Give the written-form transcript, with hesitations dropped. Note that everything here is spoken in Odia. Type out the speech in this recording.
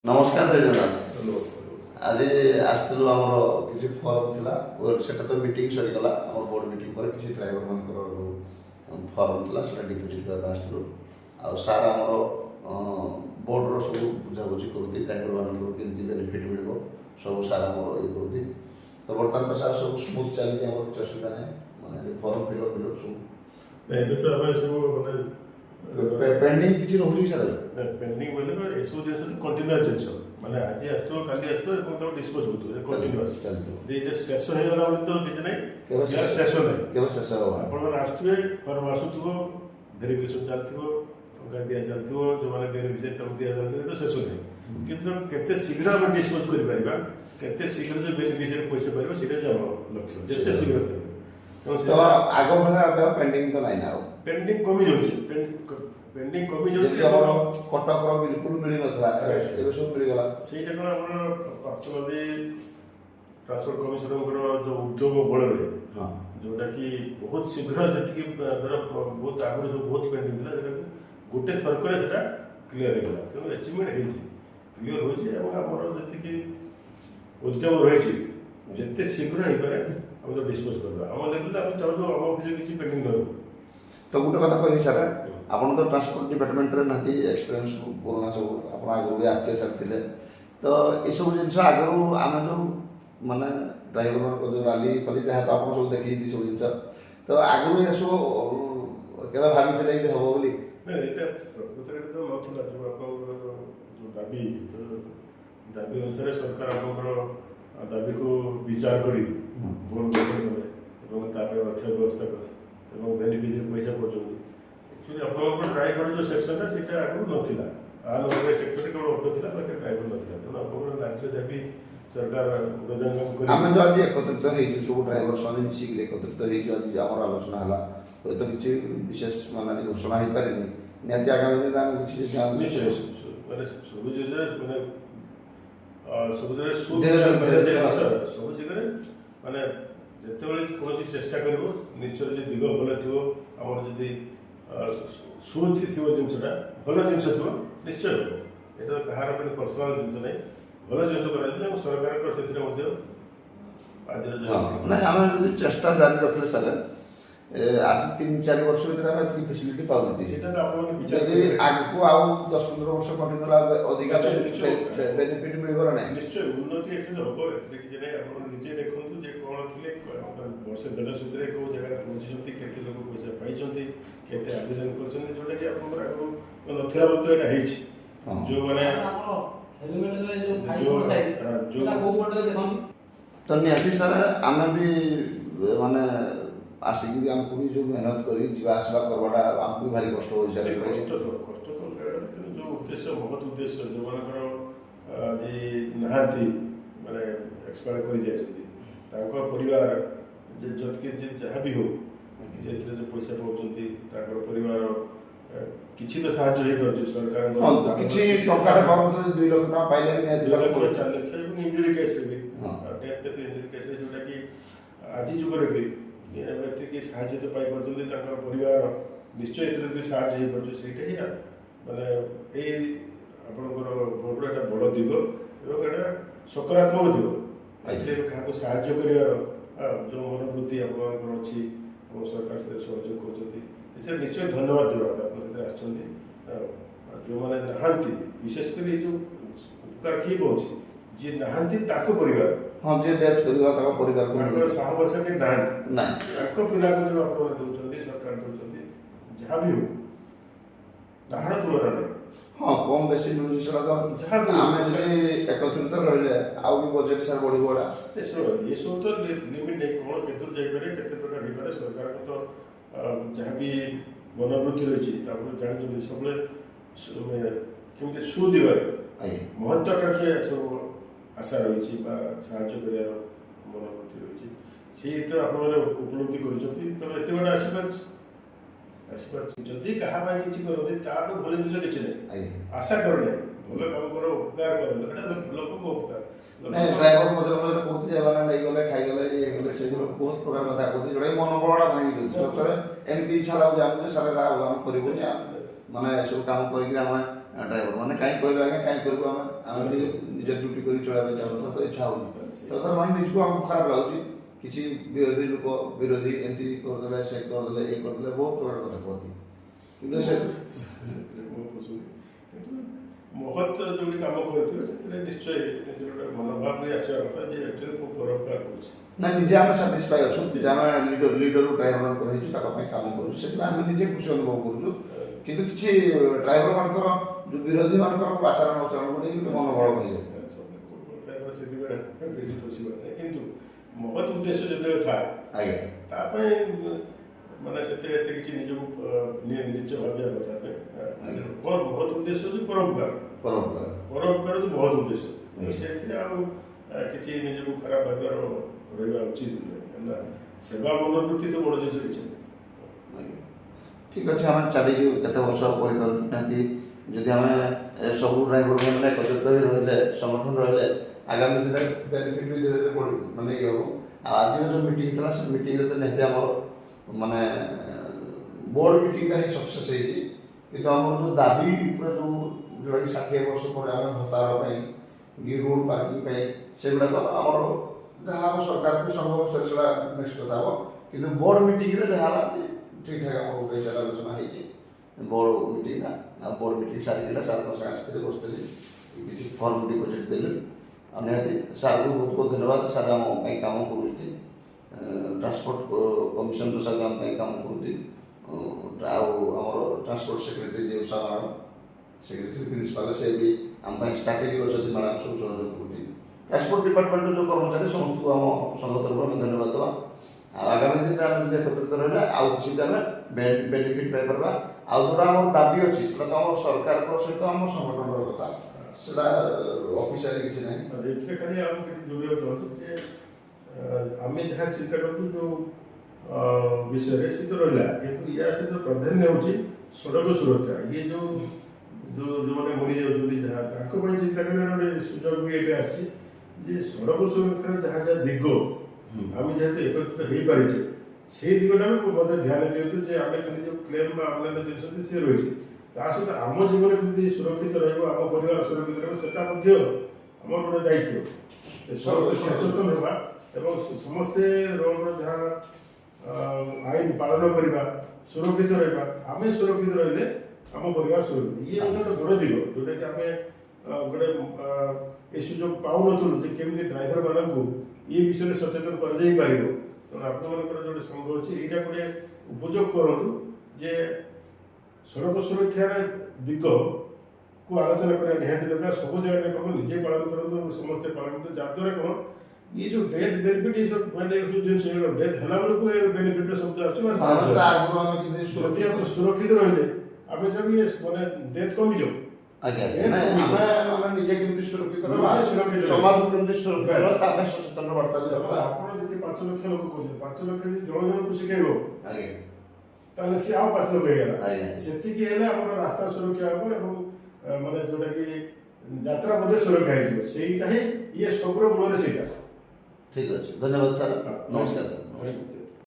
नमस्कार जय जगन्नाथ। आज आसलु आमर किसी फर्म थिला सेटा तो मीटिंग सरीगला आम बोर्ड मीटिंग पर किसी ड्राइवर मान फर्म थिला सेटा डिपोजिट करबा आसलु आ सार आमर बोर्ड रो सब बुझाबुझी करदी ड्राइवर मान केमती बेनिफिट मिलबो सब सार आमर ये करदी। तो बर्तमान तो सार सब स्मूथ चली आमर किछ असुविधा नै माने फर्म फिलअप सब ଏବେ ତ ଆମେ ସବୁ ମାନେ पेंडिंग किछि रहउची सार ପେଣ୍ଡିଂ ବୋଇଲେ ଏସବୁ ଜିନିଷ କଣ୍ଟିନ୍ୟୁଅସ୍ ଜିନିଷ ମାନେ ଆଜି ଆସିଥିବ କାଲି ଆସିଥିବ ଏବଂ ତାକୁ ଡିସ୍ପୋଜ୍ ହେଉଥିବ କଣ୍ଟିନ୍ୟୁଅସ୍ ଏଇଟା ଶେଷ ହେଇଗଲା ବୋଲି ତ କିଛି ନାହିଁ ଶେଷ ନାହିଁ केवल शेष होगा ଆପଣମାନେ ଆସୁଥିବେ ଫର୍ମ ଆସୁଥିବ ଭେରିଫିକେସନ୍ ଚାଲିଥିବ ଟଙ୍କା ଦିଆ ଚାଲିଥିବ ଯେଉଁମାନେ ବେନିଫିସିଆରୀ ତାଙ୍କୁ ଦିଆ ଚାଲିଥିବ ତ ଶେଷ ନାହିଁ କିନ୍ତୁ ଆମେ କେତେ ଶୀଘ୍ର ଆମେ ଡିସ୍ପୋଜ୍ କରିପାରିବା କେତେ ଶୀଘ୍ର ଯେ ବେନିଫିସିଆରୀ ପଇସା ପାଇବ ସେଇଟା ହେଉଛି ଆମ ଲକ୍ଷ୍ୟ ଯେତେ ଶୀଘ୍ର କରିବ तो आगो भला पेंडिंग तो नहीं ना ପେଣ୍ଡିଂ କମି ଯାଉଛି ପେଣ୍ଡିଂ କମି ଯାଉଛି ଆମର କଟକର ବିଲକୁଲ ମିଳି ନଥିଲା ଏବେ ସବୁ ମିଳିଗଲା। ସେଇଟା କ'ଣ ଆମର ପାର୍ସୋନାଲି ଟ୍ରାନ୍ସପୋର୍ଟ କମିଶନରଙ୍କର ଯେଉଁ ଉଦ୍ୟମ ବଳରେ ଯେଉଁଟାକି ବହୁତ ଶୀଘ୍ର ଯେତିକି ଧର ବହୁତ ଆଗରୁ ଯେଉଁ ବହୁତ ପେଣ୍ଡିଂ ଥିଲା ସେଟାକୁ ଗୋଟେ ଥରକରେ ସେଟା କ୍ଲିୟର ହେଇଗଲା ତେଣୁ ଆଚିଭମେଣ୍ଟ ହେଇଛି କ୍ଲିୟର ହୋଇଛି ଏବଂ ଆମର ଯେତିକି ଉଦ୍ୟମ ରହିଛି ଯେତେ ଶୀଘ୍ର ହେଇପାରେ ଆମେ ତ ଡିସ୍ପୋଜ୍ କରିବା ଆମ ଲେଭେଲରେ ଆମେ ଚାହୁଁଛୁ ଆମ ଅଫିସରେ କିଛି ପେଣ୍ଡିଂ ନ ରହୁ। तो गोटे कथा कहि सार आपन तो ट्रांसपोर्ट डिपार्टमेंट रे नाती एक्सपीरियंस पुराना सब आपन आगु भी आरटीएस थिले तो ए सब जिंस आगु आमे जो माने ड्राइवर को जो रैली फली जहा तो आपन सब देखि दी सब जिंस तो आगु ए सब केला भाबी थिले जे हबो बोली नहीं एटा प्रकृତରେ तो नथिला जो आपन जो दाबी अनुसार सरकार आपन दाबी को विचार करी बोर्ड गठन करे এবং তারপরে অর্থ ব্যবস্থা করে এবং বেনিফিସିଆରୀ ପଇସା ପାଉଛନ୍ତି ଆକ୍ଚୁଆଲି ଆପଣଙ୍କର ଡ୍ରାଇଭର ଯେଉଁ ସେକ୍ସନଟା ସେଇଟା ଆଗରୁ ନଥିଲା ଆଉ ଅଲଗା ସେକ୍ଟରରେ କେବଳ ଅଟୋ ଥିଲା ବାକି ଡ୍ରାଇଭର ନଥିଲା ତେଣୁ ଆପଣଙ୍କର ରାଜ୍ୟ ଦାବି ସରକାର ହୃଦୟଙ୍ଗମ କରି ଆମେ जो आज एकत्रित ହେଇଛୁ ସବୁ ଡ୍ରାଇଭର ସମାନେ ମିଶିକି एकत्रित ହେଇଛୁ ଆଜି ଆମର ଆଲୋଚନା ହେଲା ହୁଏତ କିଛି ବିଶେଷ ମାନେ ଘୋଷଣା ହେଇପାରିନି ନିହାତି ଆଗାମୀ ଦିନରେ ଆମେ କିଛି ନିଶ୍ଚୟ ମାନେ ସବୁ ଜାଗାରେ ମାନେ ସବୁ ଜାଗାରେ ସବୁ ଜାଗାରେ ମାନେ ଯେତେବେଳେ କୌଣସି ଚେଷ୍ଟା କରିବ ନିଜର ଯେ ଦିଗ ଭଲ ଥିବ ଆମର ଯଦି ସୁଇଥି ଥିବ ଜିନିଷଟା ଭଲ ଜିନିଷ ଥିବ ନିଶ୍ଚୟ ହେବ ଏଟା କାହାର ପାଇଁ ପର୍ସନାଲ ଜିନିଷ ନାହିଁ ଭଲ ଜିନିଷ କରାଯିବ ଏବଂ ସରକାରଙ୍କ ସେଥିରେ ମଧ୍ୟ ନାଇଁ ଆମେ ଯଦି ଚେଷ୍ଟା ଜାରି ରଖିଲେ ସାର୍ ଆଜି 3-4 ବର୍ଷ ଭିତରେ ଆମେ ଏତିକି ଫେସିଲିଟି ପାଉଛନ୍ତି ସେଇଟା ତ ଆପଣମାନେ ବିଚାର ଯଦି ଆଗକୁ ଆଉ 10-15 ବର୍ଷ କଣ୍ଟିନ୍ୟୁ ହେଲା ଅଧିକା ବେନିଫିଟ୍ ମିଳିବ ନା ନାହିଁ ନିଶ୍ଚୟ ଉନ୍ନତି ଏଥିରେ ହେବ ଏଥିରେ କିଛି ନାହିଁ ଆପଣ ନିଜେ ଦେଖନ୍ତୁ ଯେ କ'ଣ ଥିଲେ ବର୍ଷେ ଦେଢ଼ ଭିତରେ କେଉଁ ଜାଗାରେ ପହଞ୍ଚିଛନ୍ତି କେତେ ଲୋକ ପଇସା ପାଇଛନ୍ତି କେତେ ଆବେଦନ କରିଛନ୍ତି ଯେଉଁଟାକି ଆପଣଙ୍କର ଆଗରୁ ନଥିଲା ବୋଲି ତ ଏଇଟା ହେଇଛି ଯେଉଁମାନେ तो निहाती सर आम भी माने आसिक आमको भी जो मेहनत करी जीवा आसवा करवाटा आमको भी भारी कष्ट हो कष्ट तो जो उद्देश्य बहुत उद्देश्य जो मानकर जे नहाती माने एक्सपायर कर जाइछथि तांको परिवार जे जतके जे जहा भी हो जे पैसा पाउछथि तांको परिवार किछि तो साहाय्य हे करछ सरकार किछि टंका पाउछ 2 लाख टका पाइले भी 2 लाख 4 लाख एवं इंजुरी केस भी डेथ केस इंजुरी केस जोटा कि आज जुगरे भी व्यक्ति की साहाय्य तो पाई पार्टी परिवार निश्चय भी साहाय्य हो पार्टी से माने ये आपंकर बोर्डर एक बड़ दिग और एटा सकारात्मक दिग अच्छे क्या साहाय्य कर जो मनोवृत्ति आपंकर अच्छी सरकार से सहयोग कर निश्चय धन्यवाद देवा आप जो मैंने नहांती विशेषकर जो उपकार किए पाँच जी नहांती ताको परिवार हाँ जे डेथ करवा ताको परिवार को साहा वर्ष के नहांती नहीं ताको पिला को जो आप दउछंती सरकार दउछंती जहाँ भी हो ताହାର तुलना नहीं हाँ कम बेसी जिनसा तो जहाँ आम एकत्रित रही आउ भी बजेट सार बढ़ी बड़ा ये सब तो लिमिट नहीं कौन केतुर जाइपारे केते प्रकार होइपारे सरकार को तो जहाँ भी मनोवृत्ति रही जानते सब केमती सुदिवारे महत्वाकांक्षी सब आशा रही साहाय्य कर मनोवृत्ति रही सी तो आप उपलब्धि कर एत बड़े आसपार क्या किसी करते ताठू भल जिन किसी नहीं आशा कर भल कम कर उपकार कर लोक उपकार ड्राइवर मझे मझे कहते नहीं गले खाई गले ये गले से बहुत प्रकार कथा कहते जोटा मनोबलटा भांगी दूसरे एमती इच्छा लागे आमको सारे आम कर माने सब काम कर ड्राइवर मैंने कहीं कहबे आगे कहीं करूँ आम ଆମେ ବି ନିଜ ଡ୍ୟୁଟି କରି ଚଳାଇବା ପାଇଁ ଚାହୁଁଛୁ ତ ଇଚ୍ଛା ହଉନି ତ ମାନେ ନିଜକୁ ଆମକୁ ଖରାପ ଲାଗୁଛି କିଛି ବିରୋଧୀ ଲୋକ ବିରୋଧୀ ଏମିତି କରିଦେଲେ ସେ କରିଦେଲେ ଏ କରିଦେଲେ ବହୁତ ପ୍ରକାର କଥା କୁହନ୍ତି କିନ୍ତୁ ସେଥିରେ ମୁଁ ବୁଝୁନି କିନ୍ତୁ ମହତ ଯୋଉଠି କାମ କରିଥିବେ ସେଥିରେ ନିଶ୍ଚୟ ନିଜର ଗୋଟେ ମନୋଭାବରେ ଆସିବା କଥା ଯେ ଏଥିରେ ମୁଁ ପରୋପକାର କରୁଛି ନା ନିଜେ ଆମେ ସାଟିସ୍ଫାଇ ଅଛୁ ଯେ ଆମେ ଲିଡରକୁ ଡ୍ରାଇଭର ହେଇଛୁ ତାଙ୍କ ପାଇଁ କାମ କରୁଛୁ ସେଥିପାଇଁ ଆମେ ନିଜେ ଖୁସି ଅନୁଭବ କରୁଛୁ କିନ୍ତୁ କିଛି ଡ୍ରାଇଭର ମାନଙ୍କର ଯୋଉ ବିରୋଧୀ ମାନଙ୍କର ଆଚାର ଆଚରଣକୁ ନେଇ ଗୋଟେ ମନୋବଳ ହୋଇଯାଏ ସେଥିପାଇଁ ବେଶୀ ଖୁସି ହୁଏ କିନ୍ତୁ ମହତ ଉଦ୍ଦେଶ୍ୟ ଯେତେବେଳେ ଥାଏ ଆଜ୍ଞା ତା ପାଇଁ ମାନେ ସେଥିରେ ଏତେ କିଛି ନିଜକୁ ନିଜ ଭାବିବା କଥା ନୁହେଁ ମୋର ମହତ ଉଦ୍ଦେଶ୍ୟ ହେଉଛି ପରୋପକାର ପରୋପକାର ହେଉଛି ମହତ ଉଦ୍ଦେଶ୍ୟ ସେଥିରେ ଆଉ କିଛି ନିଜକୁ ଖରାପ ଭାବିବାର ରହିବା ଉଚିତ ନୁହେଁ କାହିଁକିନା ସେବା ମନୋବୃତ୍ତି ତ ବଡ଼ ଜିନିଷ କିଛି ନାହିଁ ଠିକ୍ ଅଛି ଆମେ ଚାଲିଛୁ କେତେ ବର୍ଷ କରିପାରୁ ନିହାତି ଯଦି ଆମେ ସବୁ ଡ୍ରାଇଭର ମାନେ ଏକତ୍ରିତ ହୋଇ ରହିଲେ ସଂଗଠନ ରହିଲେ ଆଗାମୀ ଦିନରେ ବେନିଫିଟ୍ ବି ଧୀରେ ଧୀରେ ମାନେ ଇଏ ହେବ ଆଉ ଆଜିର ଯେଉଁ ମିଟିଂ ଥିଲା ସେ ମିଟିଂରେ ତ ନିହାତି ଆମର ମାନେ ବୋର୍ଡ଼ ମିଟିଂଟା ହିଁ ସକ୍ସେସ୍ ହେଇଛି କିନ୍ତୁ ଆମର ଯେଉଁ ଦାବି ଉପରେ ଯେଉଁଟାକି 60 ବର୍ଷ ପରେ ଆମେ ଭତ୍ତାର ପାଇଁ କି ରୋଡ଼ ପାର୍କିଂ ପାଇଁ ସେଗୁଡ଼ାକ ଆମର ଯାହା ଆମ ସରକାରକୁ ସମ୍ଭବ ସେଟା ନେକ୍ସଟ କଥା ହେବ କିନ୍ତୁ ବୋର୍ଡ଼ ମିଟିଂରେ ଯାହା ହେଲା ଠିକ୍ ଠାକ୍ ଆମର ଗୋଟେ ବିଚାର ଆଲୋଚନା ହେଇଛି ବୋର୍ଡ଼ ମିଟିଂଟା ଆଉ ବୋର୍ଡ଼ ମିଟିଂ ସାରିଥିଲା ସାର୍ଙ୍କ ସାଙ୍ଗେ ଆସିଥିଲେ ବସିଥିଲି କିଛି ଫର୍ମ ଡିପୋଜିଟ୍ ଦେଲେ ଆଉ ନିହାତି ସାର୍ଙ୍କୁ ବହୁତ ବହୁତ ଧନ୍ୟବାଦ ସାର୍ ଆମ ପାଇଁ କାମ କରୁଛନ୍ତି ଟ୍ରାନ୍ସପୋର୍ଟ କମିଶନର ସାର୍ ଆମ ପାଇଁ କାମ କରୁଛି ଆଉ ଆମର ଟ୍ରାନ୍ସପୋର୍ଟ ସେକ୍ରେଟାରୀ ଯେଉଁ ସାର୍ ମ୍ୟାଡ଼ାମ୍ ସେକ୍ରେଟାରୀ ପ୍ରିନ୍ସିପାଲ ସେ ବି ଆମ ପାଇଁ ଷ୍ଟ୍ରାଟେଜି ଅଛନ୍ତି ମ୍ୟାଡ଼ାମ୍ ସବୁ ସହଯୋଗ କରୁଛି ଟ୍ରାନ୍ସପୋର୍ଟ ଡିପାର୍ଟମେଣ୍ଟର ଯେଉଁ କର୍ମଚାରୀ ସମସ୍ତଙ୍କୁ ଆମ ସଂଘ ତରଫରୁ ଆମେ ଧନ୍ୟବାଦ ଦେବା ଆଉ ଆଗାମୀ ଦିନରେ ଆମେ ଯଦି ଏକତ୍ରିତ ରହିଲେ ଆଉ କିଛି ଆମେ ବେନିଫିଟ୍ ପାଇପାରିବା ଆଉ ଯେଉଁଟା ଆମର ଦାବି ଅଛି ସେଟା ତ ଆମର ସରକାରଙ୍କ ସହିତ ଆମ ସଂଗଠନର କଥା ସେଟା ଅଫିସିଆଲି କିଛି ନାହିଁ ଏଥିରେ ଖାଲି ଆମେ କିଛି ଯୋଡ଼ିବାକୁ ଚାହୁଁଛୁ ଯେ ଆମେ ଯାହା ଚିନ୍ତା କରୁଛୁ ଯେଉଁ ବିଷୟରେ ସେ ତ ରହିଲା କିନ୍ତୁ ୟା ସହିତ ପ୍ରାଧାନ୍ୟ ହେଉଛି ସଡ଼କ ସୁରକ୍ଷା ଇଏ ଯେଉଁମାନେ ମରିଯାଉଛନ୍ତି ଯାହା ତାଙ୍କ ପାଇଁ ଚିନ୍ତା କରିବାର ଗୋଟେ ସୁଯୋଗ ବି ଏବେ ଆସିଛି ଯେ ସଡ଼କ ସୁରକ୍ଷାର ଯାହା ଯାହା ଦିଗ ଆମେ ଯେହେତୁ ଏକତ୍ରିତ ହେଇପାରିଛେ ସେଇ ଦିଗଟାକୁ ମଧ୍ୟ ଧ୍ୟାନ ଦିଅନ୍ତୁ ଯେ ଆମେ ଖାଲି ଯେଉଁ କ୍ଲେମ୍ ବା ଅନ୍ୟାନ୍ୟ ଜିନିଷ ସେ ରହିଛି ତା ସହିତ ଆମ ଜୀବନ କେମିତି ସୁରକ୍ଷିତ ରହିବ ଆମ ପରିବାର ସୁରକ୍ଷିତ ରହିବ ସେଟା ମଧ୍ୟ ଆମର ଗୋଟେ ଦାୟିତ୍ୱ ସଚେତନ ହେବା ଏବଂ ସମସ୍ତେ ରୋଡ଼ର ଯାହା ଆଇନ ପାଳନ କରିବା ସୁରକ୍ଷିତ ରହିବା ଆମେ ସୁରକ୍ଷିତ ରହିଲେ ଆମ ପରିବାର ସୁରକ୍ଷିତ ଇଏ ଗୋଟେ ବଡ଼ ଦିଗ ଯେଉଁଟାକି ଆମେ ଗୋଟେ ଏ ସୁଯୋଗ ପାଉନଥିଲୁ ଯେ କେମିତି ଡ୍ରାଇଭରମାନଙ୍କୁ ଏ ବିଷୟରେ ସଚେତନ କରାଯାଇପାରିବ ତେଣୁ ଆପଣମାନଙ୍କର ଗୋଟେ ସଂଘ ଅଛି ଏଇଟା ଗୋଟେ ଉପଯୋଗ କରନ୍ତୁ ଯେ ସଡ଼କ ସୁରକ୍ଷାର ଦିଗକୁ ଆଲୋଚନା କରିବା ନିହାତି ଦରକାର ସବୁ ଜାଗାରେ କ'ଣ ନିଜେ ପାଳନ କରନ୍ତୁ ସମସ୍ତେ ପାଳନ କରନ୍ତୁ ଯାହାଦ୍ୱାରା କ'ଣ ये जो डेथ बेनिफिट ये सब मैंने जिनसे डेथ ହେଲା ବେଳକୁ ଏ ବେନିଫିଟ ଶବ୍ଦ ଆସୁଛି ଯଦି ଆମେ ସୁରକ୍ଷିତ ରହିଲେ ଆମେ ଯଦି ମାନେ ଡେଥ୍ କମିଯାଉ ଆଜ୍ଞା ଆମେ ନିଜେ କେମିତି ସୁରକ୍ଷିତ ରହିବା ସମାଜକୁ କେମିତି ସୁରକ୍ଷିତ ରହିବା ତା ପାଇଁ ସଚେତନ ବାର୍ତ୍ତା ଦେବା ଆପଣ ଯଦି 5 ଲକ୍ଷ ଲୋକ କହୁଛନ୍ତି 5 ଲକ୍ଷ ଯଦି ଜଣ ଜଣକୁ ଶିଖେଇବ ଆଜ୍ଞା ତାହେଲେ ସେ ଆଉ 5 ଲକ୍ଷ ହେଇଗଲା ଆଜ୍ଞା ସେତିକି ହେଲେ ଆମର ରାସ୍ତା ସୁରକ୍ଷା ହେବ ଏବଂ ମାନେ ଯୋଉଟାକି ଯାତ୍ରା ମଧ୍ୟ ସୁରକ୍ଷା ହେଇଯିବ ସେଇଟା ହିଁ ଇଏ ସବୁର ମୂଳରେ ସେଇଟା ଠିକ୍ ଅଛି ଧନ୍ୟବାଦ ସାର୍ ନମସ୍କାର ସାର୍।